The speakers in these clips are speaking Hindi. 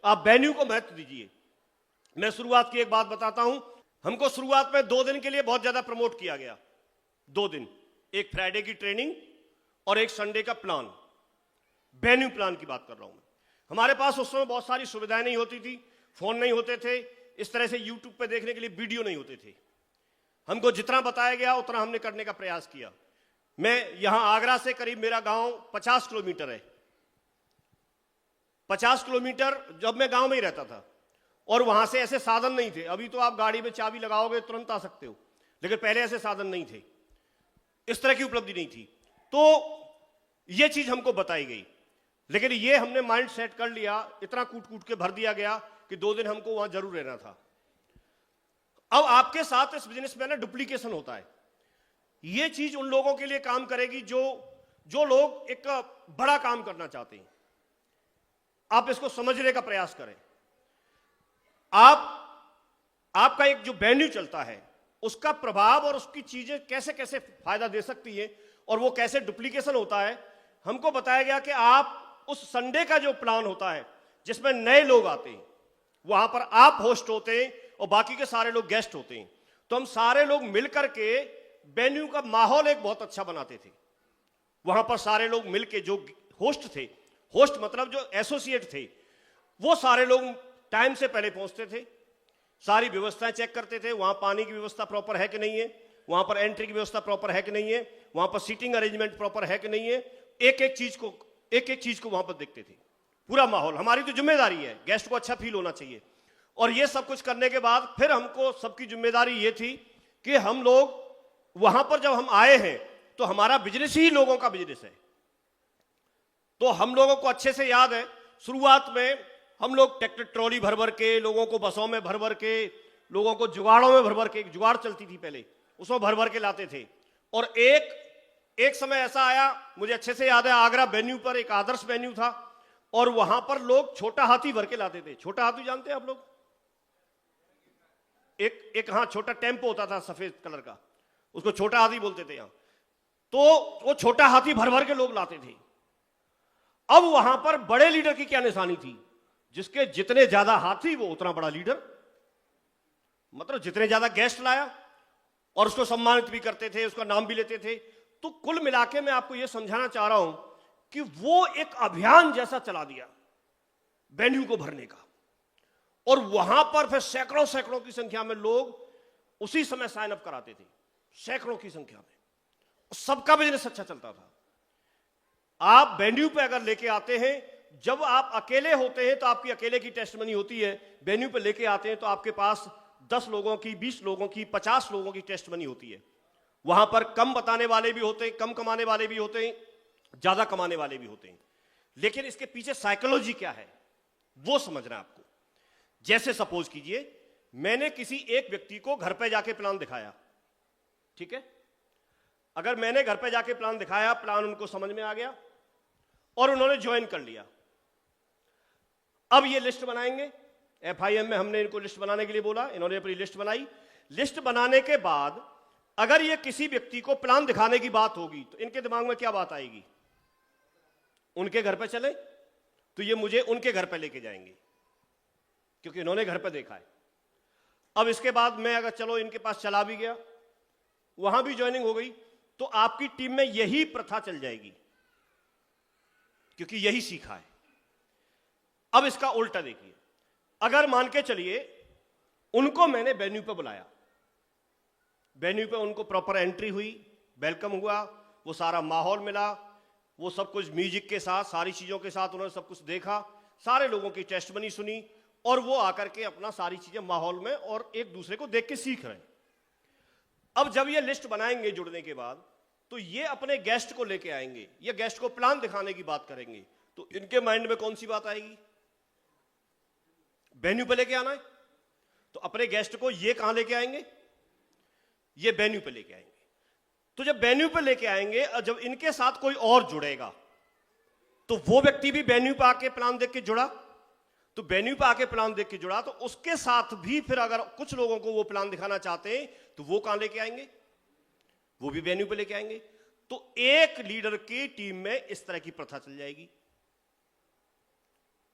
आप वेन्यू को महत्व दीजिए। मैं शुरुआत की एक बात बताता हूं। हमको शुरुआत में 2 दिन के लिए बहुत ज्यादा प्रमोट किया गया। 2 दिन, एक फ्राइडे की ट्रेनिंग और एक संडे का प्लान। वेन्यू प्लान की बात कर रहा हूं मैं। हमारे पास उस समय बहुत सारी सुविधाएं नहीं होती थी, फोन नहीं होते थे, इस तरह से यूट्यूब पे देखने के लिए वीडियो नहीं होते थे। हमको जितना बताया गया उतना हमने करने का प्रयास किया। मैं यहां आगरा से करीब, मेरा गांव 50 किलोमीटर है। 50 किलोमीटर जब मैं गांव में ही रहता था, और वहां से ऐसे साधन नहीं थे। अभी तो आप गाड़ी में चाबी लगाओगे तुरंत आ सकते हो, लेकिन पहले ऐसे साधन नहीं थे, इस तरह की उपलब्धि नहीं थी। तो यह चीज हमको बताई गई, लेकिन ये हमने माइंड सेट कर लिया, इतना कूट कूट के भर दिया गया कि 2 दिन हमको वहां जरूर रहना था। अब आपके साथ इस बिजनेस में ना डुप्लीकेशन होता है। ये चीज उन लोगों के लिए काम करेगी जो लोग एक बड़ा काम करना चाहते हैं। आप इसको समझने का प्रयास करें। आपका एक जो वेन्यू चलता है उसका प्रभाव और उसकी चीजें कैसे कैसे फायदा दे सकती है और वो कैसे डुप्लीकेशन होता है, हमको बताया गया कि आप उस संडे का जो प्लान होता है जिसमें नए लोग आते हैं, वहां पर आप होस्ट होते हैं और बाकी के सारे लोग गेस्ट होते हैं। तो हम सारे लोग मिलकर के वेन्यू का माहौल एक बहुत अच्छा बनाते थे। वहां पर सारे लोग मिलके, जो होस्ट थे, होस्ट मतलब जो एसोसिएट थे, वो सारे लोग टाइम से पहले पहुंचते थे, सारी व्यवस्थाएं चेक करते थे। वहां पानी की व्यवस्था प्रॉपर है कि नहीं है, वहां पर एंट्री की व्यवस्था प्रॉपर है कि नहीं है, वहां पर सीटिंग अरेंजमेंट प्रॉपर है कि नहीं है, एक एक चीज को वहां पर देखते थे। पूरा माहौल, हमारी तो जिम्मेदारी है, गेस्ट को अच्छा फील होना चाहिए। और ये सब कुछ करने के बाद फिर हमको सबकी जिम्मेदारी ये थी कि हम लोग वहां पर जब हम आए हैं तो हमारा बिजनेस ही लोगों का बिजनेस है। तो हम लोगों को अच्छे से याद है, शुरुआत में हम लोग ट्रैक्टर ट्रॉली भर भर के, लोगों को बसों में भर भर के, लोगों को जुगाड़ों में भर भर के, एक जुगाड़ चलती थी पहले, उसमें भर भर के लाते थे। और एक समय ऐसा आया, मुझे अच्छे से याद है, आगरा वेन्यू पर एक आदर्श वेन्यू था और वहां पर लोग छोटा हाथी भर के लाते थे। छोटा हाथी जानते हैं आप लोग? एक हाँ, छोटा टेम्पो होता था सफेद कलर का, उसको छोटा हाथी बोलते थे यहां। तो वो छोटा हाथी भर भर के लोग लाते थे। अब वहां पर बड़े लीडर की क्या निशानी थी? जिसके जितने ज्यादा हाथी वो उतना बड़ा लीडर, मतलब जितने ज्यादा गेस्ट लाया, और उसको सम्मानित भी करते थे, उसका नाम भी लेते थे। तो कुल मिलाके मैं आपको यह समझाना चाह रहा हूं कि वो एक अभियान जैसा चला दिया वेन्यू को भरने का, और वहां पर फिर सैकड़ों सैकड़ों की संख्या में लोग उसी समय साइन अप कराते थे, सैकड़ों की संख्या में। सबका बिजनेस अच्छा चलता था। आप वेन्यू पे अगर लेके आते हैं, जब आप अकेले होते हैं तो आपकी अकेले की टेस्टमनी होती है, वेन्यू पे लेके आते हैं तो आपके पास 10 लोगों की, 20 लोगों की, 50 लोगों की टेस्टमनी होती है। वहां पर कम बताने वाले भी होते हैं, कम कमाने वाले भी होते हैं, ज्यादा कमाने वाले भी होते हैं। लेकिन इसके पीछे साइकोलॉजी क्या है वो समझना है आपको। जैसे सपोज कीजिए मैंने किसी एक व्यक्ति को घर पे जाके प्लान दिखाया, ठीक है? अगर मैंने घर पे जाके प्लान दिखाया, प्लान उनको समझ में आ गया और उन्होंने ज्वाइन कर लिया। अब ये लिस्ट बनाएंगे, FIM में हमने इनको लिस्ट बनाने के लिए बोला, इन्होंने अपनी लिस्ट बनाई। लिस्ट बनाने के बाद अगर ये किसी व्यक्ति को प्लान दिखाने की बात होगी तो इनके दिमाग में क्या बात आएगी? उनके घर पे चले तो ये मुझे उनके घर पे लेके जाएंगे, क्योंकि इन्होंने घर पे देखा है। अब इसके बाद मैं अगर चलो इनके पास चला भी गया, वहां भी ज्वाइनिंग हो गई, तो आपकी टीम में यही प्रथा चल जाएगी, क्योंकि यही सीखा है। अब इसका उल्टा देखिए, अगर मान के चलिए उनको मैंने वेन्यू पे बुलाया, वेन्यू पे उनको प्रॉपर एंट्री हुई, वेलकम हुआ, वो सारा माहौल मिला, वो सब कुछ म्यूजिक के साथ, सारी चीजों के साथ उन्होंने सब कुछ देखा, सारे लोगों की टेस्टमनी सुनी, और वो आकर के अपना सारी चीजें माहौल में और एक दूसरे को देख के सीख रहे हैं। अब जब ये लिस्ट बनाएंगे जुड़ने के बाद, तो ये अपने गेस्ट को लेके आएंगे, ये गेस्ट को प्लान दिखाने की बात करेंगे, तो इनके माइंड में कौन सी बात आएगी? वेन्यू पे लेके आना है, तो अपने गेस्ट को ये कहां लेके आएंगे? ये वेन्यू पे लेके आएंगे। तो जब वेन्यू पे लेके आएंगे और जब इनके साथ कोई और जुड़ेगा, तो वो व्यक्ति भी वेन्यू पे आके प्लान देख के जुड़ा, तो वेन्यू पे आके प्लान देख के जुड़ा, तो उसके साथ भी फिर अगर कुछ लोगों को वो प्लान दिखाना चाहते हैं तो वो कहां लेके आएंगे? वो भी वेन्यू पे लेके आएंगे। तो एक लीडर की टीम में इस तरह की प्रथा चल जाएगी।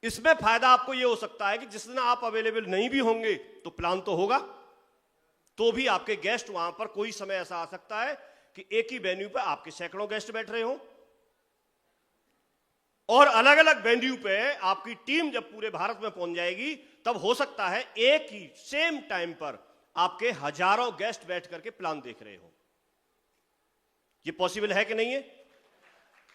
इसमें फायदा आपको यह हो सकता है कि जिस दिन आप अवेलेबल नहीं भी होंगे तो प्लान तो होगा, तो भी आपके गेस्ट वहां पर कोई समय ऐसा आ सकता है कि एक ही वेन्यू पर आपके सैकड़ों गेस्ट बैठ रहे हो, और अलग अलग वेन्यू पे आपकी टीम जब पूरे भारत में पहुंच जाएगी तब हो सकता है एक ही सेम टाइम पर आपके हजारों गेस्ट बैठ करके प्लान देख रहे हो। ये पॉसिबल है कि नहीं है?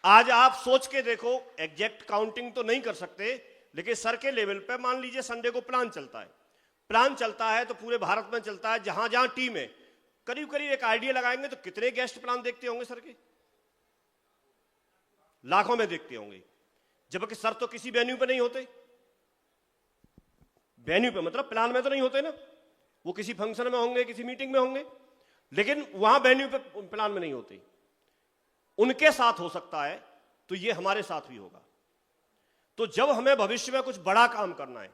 आज आप सोच के देखो, एग्जैक्ट काउंटिंग तो नहीं कर सकते, लेकिन सर के लेवल पे मान लीजिए संडे को प्लान चलता है, प्लान चलता है तो पूरे भारत में चलता है, जहां जहां टीम है करीब करीब एक आइडिया लगाएंगे तो कितने गेस्ट प्लान देखते होंगे सर के? लाखों में देखते होंगे, जबकि सर तो किसी वेन्यू पे नहीं होते। वेन्यू पे मतलब प्लान में तो नहीं होते ना, वो किसी फंक्शन में होंगे, किसी मीटिंग में होंगे, लेकिन वहां वेन्यू पे प्लान में नहीं होते। उनके साथ हो सकता है तो ये हमारे साथ भी होगा। तो जब हमें भविष्य में कुछ बड़ा काम करना है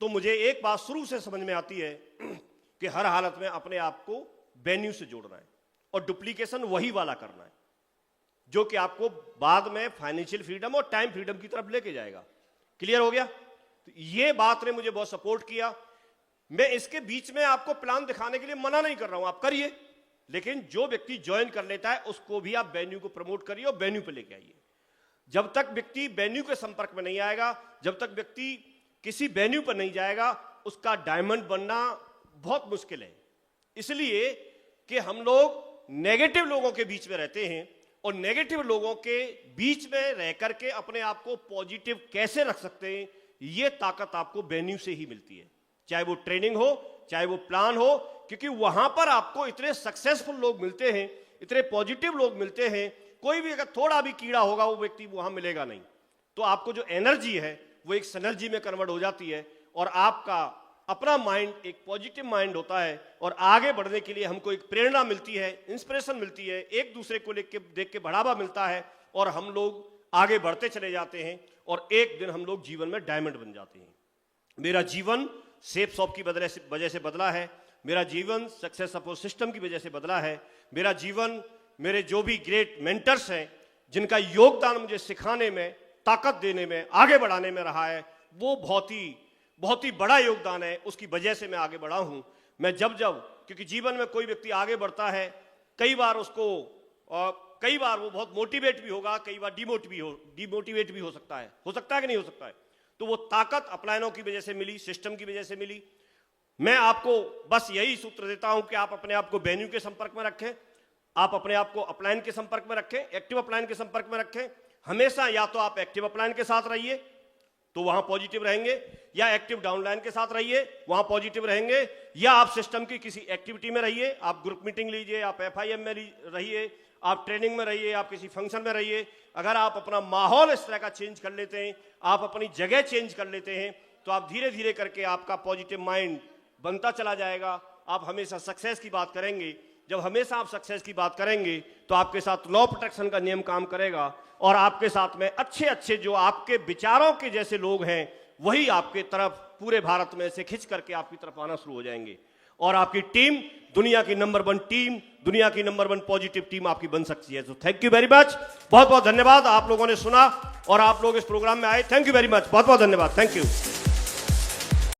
तो मुझे एक बात शुरू से समझ में आती है कि हर हालत में अपने आप को वेन्यू से जोड़ना है और डुप्लीकेशन वही वाला करना है जो कि आपको बाद में फाइनेंशियल फ्रीडम और टाइम फ्रीडम की तरफ लेके जाएगा। क्लियर हो गया? तो ये बात ने मुझे बहुत सपोर्ट किया। मैं इसके बीच में आपको प्लान दिखाने के लिए मना नहीं कर रहा हूं, आप करिए, लेकिन जो व्यक्ति ज्वाइन कर लेता है उसको भी आप वेन्यू को प्रमोट करिए और वेन्यू पे लेके आइए। जब तक व्यक्ति वेन्यू के संपर्क में नहीं आएगा, जब तक व्यक्ति किसी वेन्यू पर नहीं जाएगा, उसका डायमंड बनना बहुत मुश्किल है। इसलिए कि हम लोग नेगेटिव लोगों के बीच में रहते हैं और नेगेटिव लोगों के बीच में रह करके अपने आप को पॉजिटिव कैसे रख सकते हैं, यह ताकत आपको वेन्यू से ही मिलती है। चाहे वो ट्रेनिंग हो, चाहे वो प्लान हो, क्योंकि वहां पर आपको इतने सक्सेसफुल लोग मिलते हैं, इतने पॉजिटिव लोग मिलते हैं। कोई भी अगर थोड़ा भी कीड़ा होगा वो व्यक्ति वहां मिलेगा नहीं। तो आपको जो एनर्जी है वो एक सिनर्जी में कन्वर्ट हो जाती है और आपका अपना माइंड एक पॉजिटिव माइंड होता है और आगे बढ़ने के लिए हमको एक प्रेरणा मिलती है, इंस्पिरेशन मिलती है, एक दूसरे को देख के बढ़ावा मिलता है और हम लोग आगे बढ़ते चले जाते हैं और एक दिन हम लोग जीवन में डायमंड बन जाते हैं। मेरा जीवन सेफ शॉप की वजह से बदला है, मेरा जीवन सक्सेस सपोर्ट सिस्टम की वजह से बदला है, मेरा जीवन मेरे जो भी ग्रेट मेंटर्स हैं जिनका योगदान मुझे सिखाने में, ताकत देने में, आगे बढ़ाने में रहा है, वो बहुत ही बड़ा योगदान है। उसकी वजह से मैं आगे बढ़ा हूं। मैं जब क्योंकि जीवन में कोई व्यक्ति आगे बढ़ता है, कई बार वो बहुत मोटिवेट भी होगा, कई बार डिमोटिवेट भी हो सकता है कि नहीं हो सकता है। तो वो ताकत अपलायनों की वजह से मिली, सिस्टम की वजह से मिली। मैं आपको बस यही सूत्र देता हूं कि आप अपने आप को वेन्यू के संपर्क में रखें, आप अपने आप को अपलायन के संपर्क में रखें, एक्टिव अपलायन के संपर्क में रखें। हमेशा या तो आप एक्टिव अपलायन के साथ रहिए तो वहां पॉजिटिव रहेंगे, या एक्टिव डाउनलाइन के साथ रहिए, वहां पॉजिटिव रहेंगे, या आप सिस्टम की किसी एक्टिविटी में रहिए, आप ग्रुप मीटिंग लीजिए, आप FIM में रहिए, आप ट्रेनिंग में रहिए, आप किसी फंक्शन में रहिए। अगर आप अपना माहौल इस तरह का चेंज कर लेते हैं, आप अपनी जगह चेंज कर लेते हैं, तो आप धीरे धीरे करके आपका पॉजिटिव माइंड बनता चला जाएगा। आप हमेशा सक्सेस की बात करेंगे। जब हमेशा आप सक्सेस की बात करेंगे तो आपके साथ लॉ प्रोटेक्शन का नियम काम करेगा और आपके साथ में अच्छे अच्छे जो आपके विचारों के जैसे लोग हैं वही आपके तरफ पूरे भारत में से खिंच करके आपकी तरफ आना शुरू हो जाएंगे और आपकी टीम दुनिया की नंबर 1 टीम, दुनिया की नंबर 1 पॉजिटिव टीम आपकी बन सकती है। तो थैंक यू वेरी मच, बहुत बहुत धन्यवाद। आप लोगों ने सुना और आप लोग इस प्रोग्राम में आए, थैंक यू वेरी मच, बहुत बहुत धन्यवाद, थैंक यू।